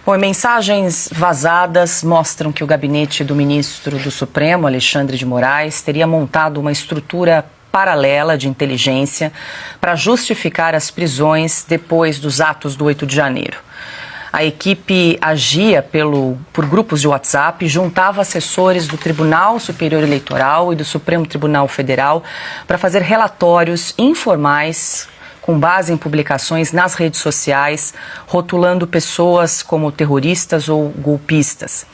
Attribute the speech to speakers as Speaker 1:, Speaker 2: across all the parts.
Speaker 1: Bom, mensagens vazadas mostram que o gabinete do ministro do Supremo, Alexandre de Moraes, teria montado uma estrutura paralela de inteligência para justificar as prisões depois dos atos do 8 de janeiro. A equipe agia por grupos de WhatsApp, juntava assessores do Tribunal Superior Eleitoral e do Supremo Tribunal Federal para fazer relatórios informais com base em publicações nas redes sociais, rotulando pessoas como terroristas ou golpistas.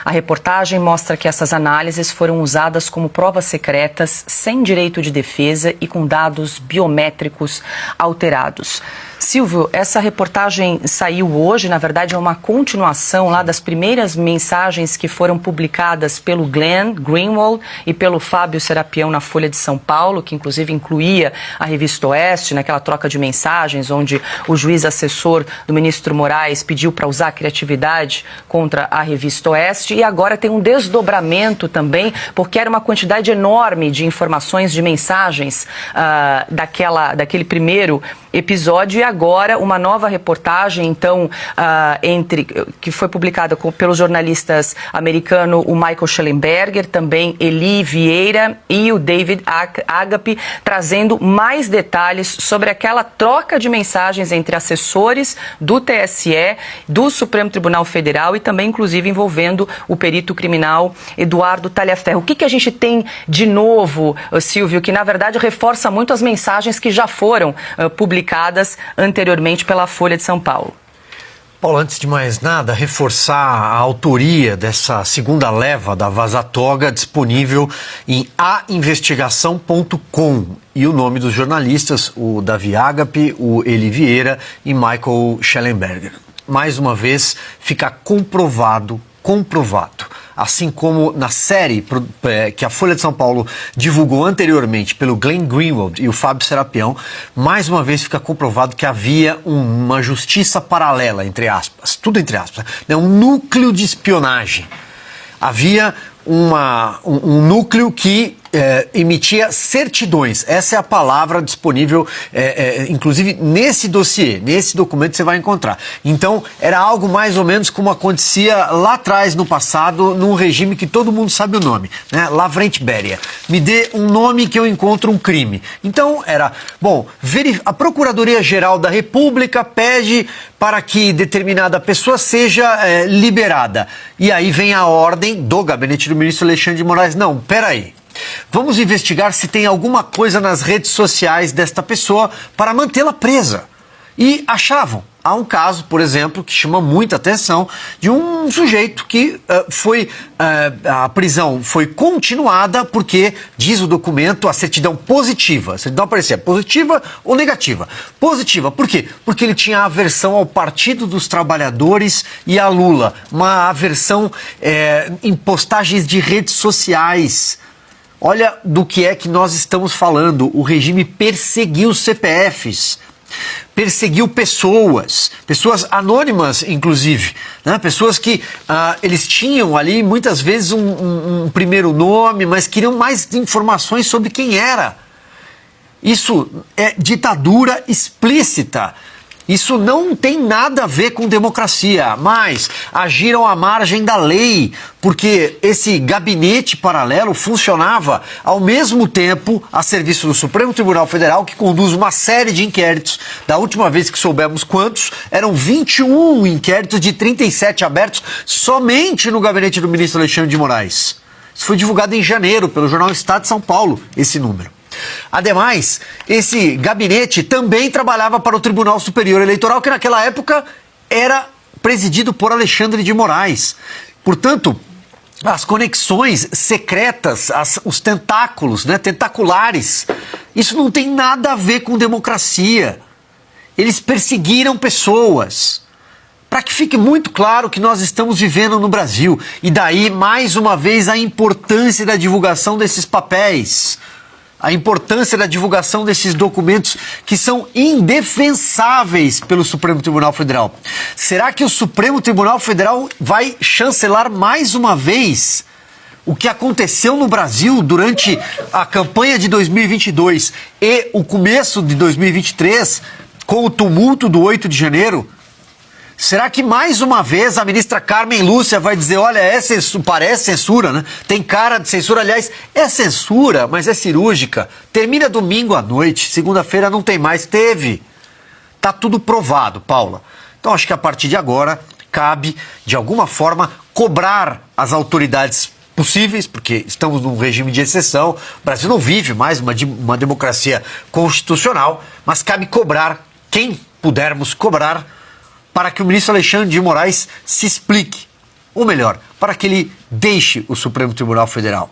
Speaker 1: A reportagem mostra que essas análises foram usadas como provas secretas, sem direito de defesa e com dados biométricos alterados. Silvio, essa reportagem saiu hoje, na verdade é uma continuação lá das primeiras mensagens que foram publicadas pelo Glenn Greenwald e pelo Fábio Serapião na Folha de São Paulo, que inclusive incluía a Revista Oeste, naquela troca de mensagens, onde o juiz assessor do ministro Moraes pediu para usar a criatividade contra a Revista Oeste, e agora tem um desdobramento também, porque era uma quantidade enorme de informações, de mensagens daquele primeiro episódio, e agora uma nova reportagem, então, que foi publicada pelos jornalistas americanos, o Michael Schellenberger, também Eli Vieira e o David Agape, trazendo mais detalhes sobre aquela troca de mensagens entre assessores do TSE, do Supremo Tribunal Federal e também, inclusive, envolvendo o perito criminal Eduardo Talhaferro. O que a gente tem de novo, Silvio, que na verdade reforça muito as mensagens que já foram publicadas anteriormente pela Folha de São Paulo?
Speaker 2: Paulo, antes de mais nada, reforçar a autoria dessa segunda leva da Vaza Toga, disponível em ainvestigação.com. E o nome dos jornalistas, o Davi Agape, o Eli Vieira e Michael Schellenberger. Mais uma vez, fica comprovado, assim como na série que a Folha de São Paulo divulgou anteriormente pelo Glenn Greenwald e o Fábio Serapião, mais uma vez fica comprovado que havia uma justiça paralela, entre aspas, tudo entre aspas, né? Um núcleo de espionagem. Havia um núcleo que emitia certidões. Essa é a palavra disponível, inclusive nesse dossiê, nesse documento você vai encontrar. Então, era algo mais ou menos como acontecia lá atrás, no passado, num regime que todo mundo sabe o nome, né? Lavrent Beria. Me dê um nome que eu encontro um crime. Então, a Procuradoria-Geral da República pede para que determinada pessoa seja liberada. E aí vem a ordem do gabinete do ministro Alexandre de Moraes. Não, peraí. Vamos investigar se tem alguma coisa nas redes sociais desta pessoa para mantê-la presa. E achavam. Há um caso, por exemplo, que chama muita atenção, de um sujeito que a prisão foi continuada porque, diz o documento, a certidão positiva. A certidão aparecia positiva ou negativa. Positiva, por quê? Porque ele tinha aversão ao Partido dos Trabalhadores e a Lula. Uma aversão em postagens de redes sociais. Olha do que é que nós estamos falando. O regime perseguiu CPFs, perseguiu pessoas anônimas, inclusive, né? Pessoas que eles tinham ali muitas vezes um primeiro nome, mas queriam mais informações sobre quem era. Isso é ditadura explícita. Isso não tem nada a ver com democracia, mas agiram à margem da lei, porque esse gabinete paralelo funcionava ao mesmo tempo a serviço do Supremo Tribunal Federal, que conduz uma série de inquéritos. Da última vez que soubemos quantos, eram 21 inquéritos de 37 abertos somente no gabinete do ministro Alexandre de Moraes. Isso foi divulgado em janeiro pelo jornal Estado de São Paulo, esse número. Ademais, esse gabinete também trabalhava para o Tribunal Superior Eleitoral, que naquela época era presidido por Alexandre de Moraes. Portanto, as conexões secretas, os tentáculos, né, tentaculares, isso não tem nada a ver com democracia. Eles perseguiram pessoas. Para que fique muito claro que nós estamos vivendo no Brasil. E daí, mais uma vez, a importância da divulgação desses papéis. A importância da divulgação desses documentos que são indefensáveis pelo Supremo Tribunal Federal. Será que o Supremo Tribunal Federal vai chancelar mais uma vez o que aconteceu no Brasil durante a campanha de 2022 e o começo de 2023, com o tumulto do 8 de janeiro? Será que mais uma vez a ministra Carmen Lúcia vai dizer, olha, parece censura, né? Tem cara de censura, aliás, é censura, mas é cirúrgica. Termina domingo à noite, segunda-feira não tem mais, teve. Tá tudo provado, Paula. Então acho que a partir de agora cabe, de alguma forma, cobrar as autoridades possíveis, porque estamos num regime de exceção, o Brasil não vive mais uma democracia constitucional, mas cabe cobrar quem pudermos cobrar para que o ministro Alexandre de Moraes se explique, ou melhor, para que ele deixe o Supremo Tribunal Federal.